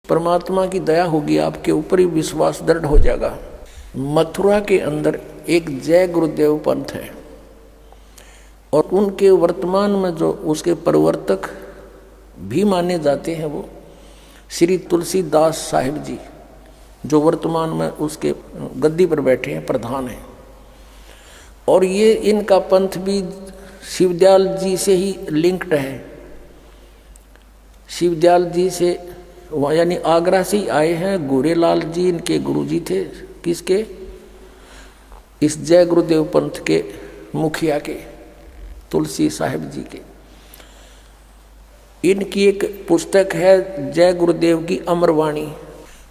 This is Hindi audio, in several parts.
परमात्मा की दया होगी आपके ऊपर ही विश्वास दृढ़ हो जाएगा। मथुरा के अंदर एक जय गुरुदेव पंथ है और उनके वर्तमान में जो उसके प्रवर्तक भी माने जाते हैं वो श्री तुलसीदास साहिब जी, जो वर्तमान में उसके गद्दी पर बैठे हैं, प्रधान हैं। और ये इनका पंथ भी शिवदयाल जी से ही लिंक्ड है। शिवदयाल जी से यानी आगरा से ही आए हैं। गोरेलाल जी इनके गुरुजी थे। किसके? इस जय गुरुदेव पंथ के मुखिया के, तुलसी साहिब जी के। इनकी एक पुस्तक है जय गुरुदेव की अमरवाणी।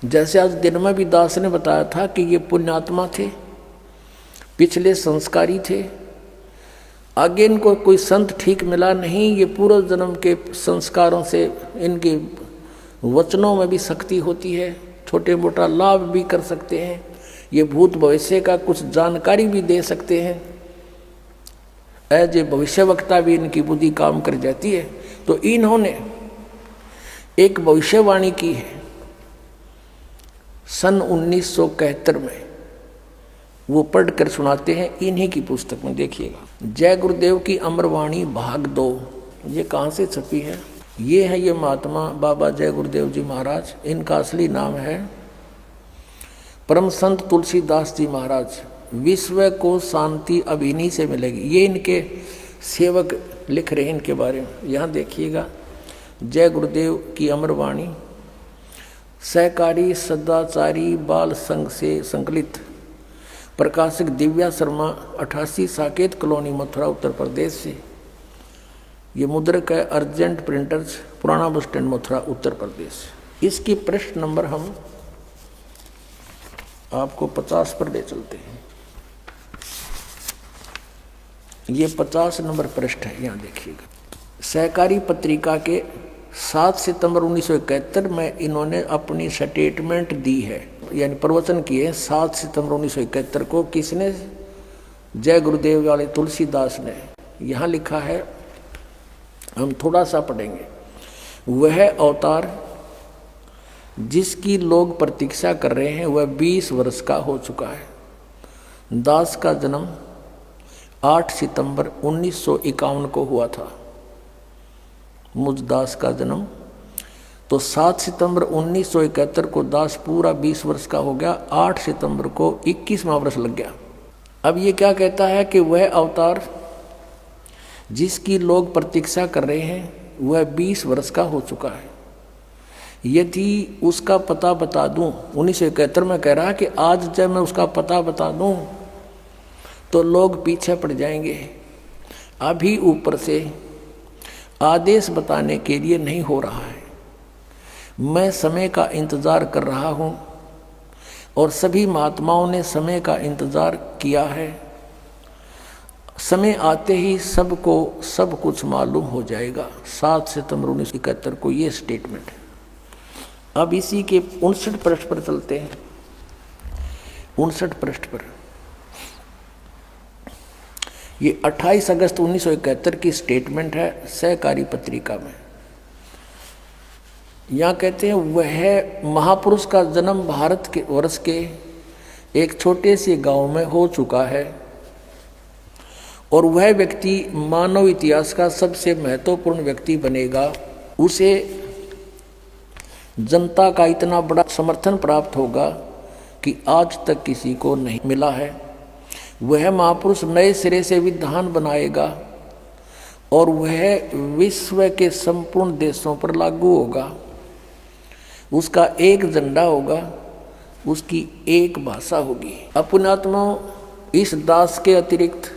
जैसे आज दिन में भी दास ने बताया था कि ये पुण्यात्मा थे, पिछले संस्कारी थे। आगे इनको कोई संत ठीक मिला नहीं। ये पूर्व जन्म के संस्कारों से इनके वचनों में भी शक्ति होती है, छोटे मोटा लाभ भी कर सकते हैं। ये भूत भविष्य का कुछ जानकारी भी दे सकते हैं। एज ए भविष्यवक्ता भी इनकी बुद्धि काम कर जाती है। तो इन्होंने एक भविष्यवाणी की है सन 1971 में, वो पढ़कर सुनाते हैं इन्हीं की पुस्तक में। देखिएगा, जय गुरुदेव की अमरवाणी भाग 2। ये कहाँ से छपी है? ये है ये महात्मा बाबा जय गुरुदेव जी महाराज। इनका असली नाम है परम संत तुलसीदास जी महाराज। विश्व को शांति अब इन्हीं से मिलेगी। ये इनके सेवक लिख रहे हैं इनके बारे में। यहाँ देखिएगा, जय गुरुदेव की अमरवाणी सहकारी सदाचारी बाल संघ से संकलित, प्रकाशक दिव्या शर्मा, 88 साकेत कॉलोनी, मथुरा, उत्तर प्रदेश से। ये मुद्रक है अर्जेंट प्रिंटर्स, पुराना बस स्टैंड, मथुरा, उत्तर प्रदेश। इसकी पृष्ठ नंबर हम आपको 50 पर ले चलते हैं। ये 50 नंबर पृष्ठ है। यहाँ देखिएगा, सहकारी पत्रिका के 7 सितंबर 1971 में इन्होंने अपनी स्टेटमेंट दी है, यानी प्रवचन किए 7 सितंबर 1971 को। किसने? जय गुरुदेव वाले तुलसीदास ने। यहाँ लिखा है, हम थोड़ा सा पढ़ेंगे। वह अवतार जिसकी लोग प्रतीक्षा कर रहे हैं वह 20 वर्ष का हो चुका है। दास का जन्म 8 सितंबर 1951 को हुआ था। मुझ दास का जन्म तो 7 सितंबर 1971 को दास पूरा 20 वर्ष का हो गया। 8 सितंबर को 21वां वर्ष लग गया। अब ये क्या कहता है कि वह अवतार जिसकी लोग प्रतीक्षा कर रहे हैं वह 20 वर्ष का हो चुका है। यदि उसका पता बता दूं, 1971 में कह रहा है कि आज जब मैं उसका पता बता दूं तो लोग पीछे पड़ जाएंगे। अभी ऊपर से आदेश बताने के लिए नहीं हो रहा है। मैं समय का इंतजार कर रहा हूं और सभी महात्माओं ने समय का इंतजार किया है। समय आते ही सबको सब कुछ मालूम हो जाएगा। 7 सितंबर 1971 को ये स्टेटमेंट है। अब इसी के 59 पृष्ठ पर चलते हैं। 59 पृष्ठ पर ये 28 अगस्त 1971 की स्टेटमेंट है सहकारी पत्रिका में। यहाँ कहते हैं, वह महापुरुष का जन्म भारत के वर्ष के एक छोटे से गांव में हो चुका है और वह व्यक्ति मानव इतिहास का सबसे महत्वपूर्ण व्यक्ति बनेगा। उसे जनता का इतना बड़ा समर्थन प्राप्त होगा कि आज तक किसी को नहीं मिला है। वह महापुरुष नए सिरे से विधान बनाएगा और वह विश्व के संपूर्ण देशों पर लागू होगा। उसका एक झंडा होगा, उसकी एक भाषा होगी। अपनात्मा, इस दास के अतिरिक्त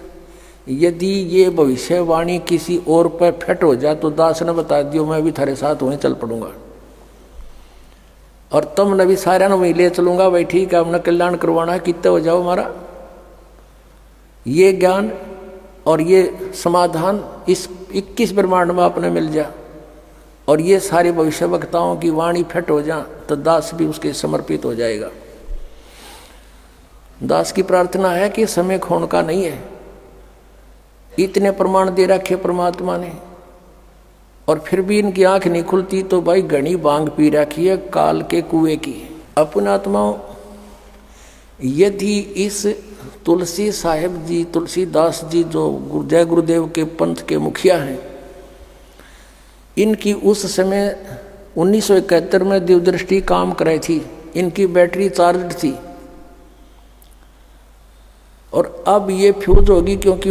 यदि ये भविष्यवाणी किसी और पर फिट हो जाए तो दास ने बता दियो, मैं भी थारे साथ वहीं चल पड़ूंगा और तुम भी सारे वहीं ले चलूंगा। भाई ठीक है, हमने कल्याण करवाना है, कितने हो जाओ हमारा। ये ज्ञान और ये समाधान इस 21 ब्रह्मांड में अपने मिल जा और ये सारे भविष्य वक्ताओं की वाणी फिट हो जा तो दास भी उसके समर्पित हो जाएगा। दास की प्रार्थना है कि समय खोने का नहीं है। इतने प्रमाण दे रखे परमात्मा ने और फिर भी इनकी आंख नहीं खुलती तो भाई घनी बांग पी रखी है काल के कुएं की। अपने आत्माओं, यदि इस तुलसी साहिब जी, तुलसीदास जी जो जय गुरुदेव के पंथ के मुखिया हैं, इनकी उस समय 1971 में दिव्यदृष्टि काम कराई थी, इनकी बैटरी चार्ज थी और अब ये फ्यूज होगी क्योंकि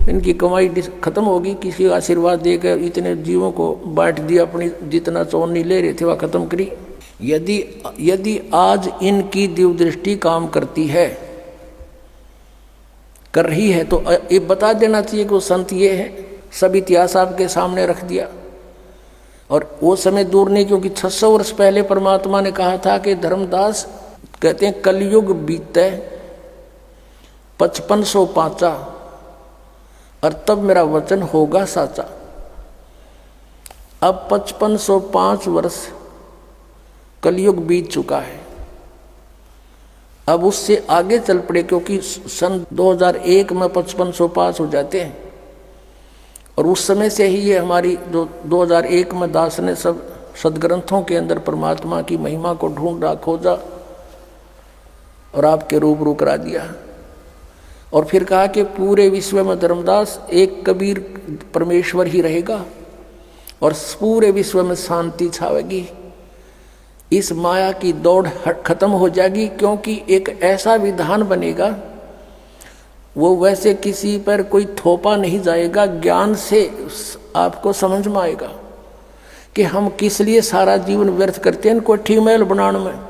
इनकी कमाई खत्म होगी। किसी का आशीर्वाद देकर इतने जीवों को बांट दिया, अपनी जितना चौनी ले रहे थे वह खत्म करी। यदि आज इनकी दिव्यदृष्टि काम करती है, कर रही है, तो ये बता देना चाहिए कि वो संत ये है। सब इतिहास आपके सामने रख दिया। और वो समय दूर नहीं, क्योंकि 600 वर्ष पहले परमात्मा ने कहा था कि धर्मदास कहते हैं कलयुग बीते 5500 पाँचा और तब मेरा वचन होगा साचा। अब 5505 वर्ष कलयुग बीत चुका है, अब उससे आगे चल पड़े, क्योंकि सन 2001 में 5505 हो जाते हैं और उस समय से ही ये हमारी जो 2001 में दास ने सब सदग्रंथों के अंदर परमात्मा की महिमा को ढूंढा, खोजा और आपके रूबरू करा दिया। और फिर कहा कि पूरे विश्व में धर्मदास एक कबीर परमेश्वर ही रहेगा और पूरे विश्व में शांति छावेगी। इस माया की दौड़ खत्म हो जाएगी, क्योंकि एक ऐसा विधान बनेगा, वो वैसे किसी पर कोई थोपा नहीं जाएगा, ज्ञान से आपको समझ में आएगा कि हम किस लिए सारा जीवन व्यर्थ करते हैं कोठी महल बनाने में।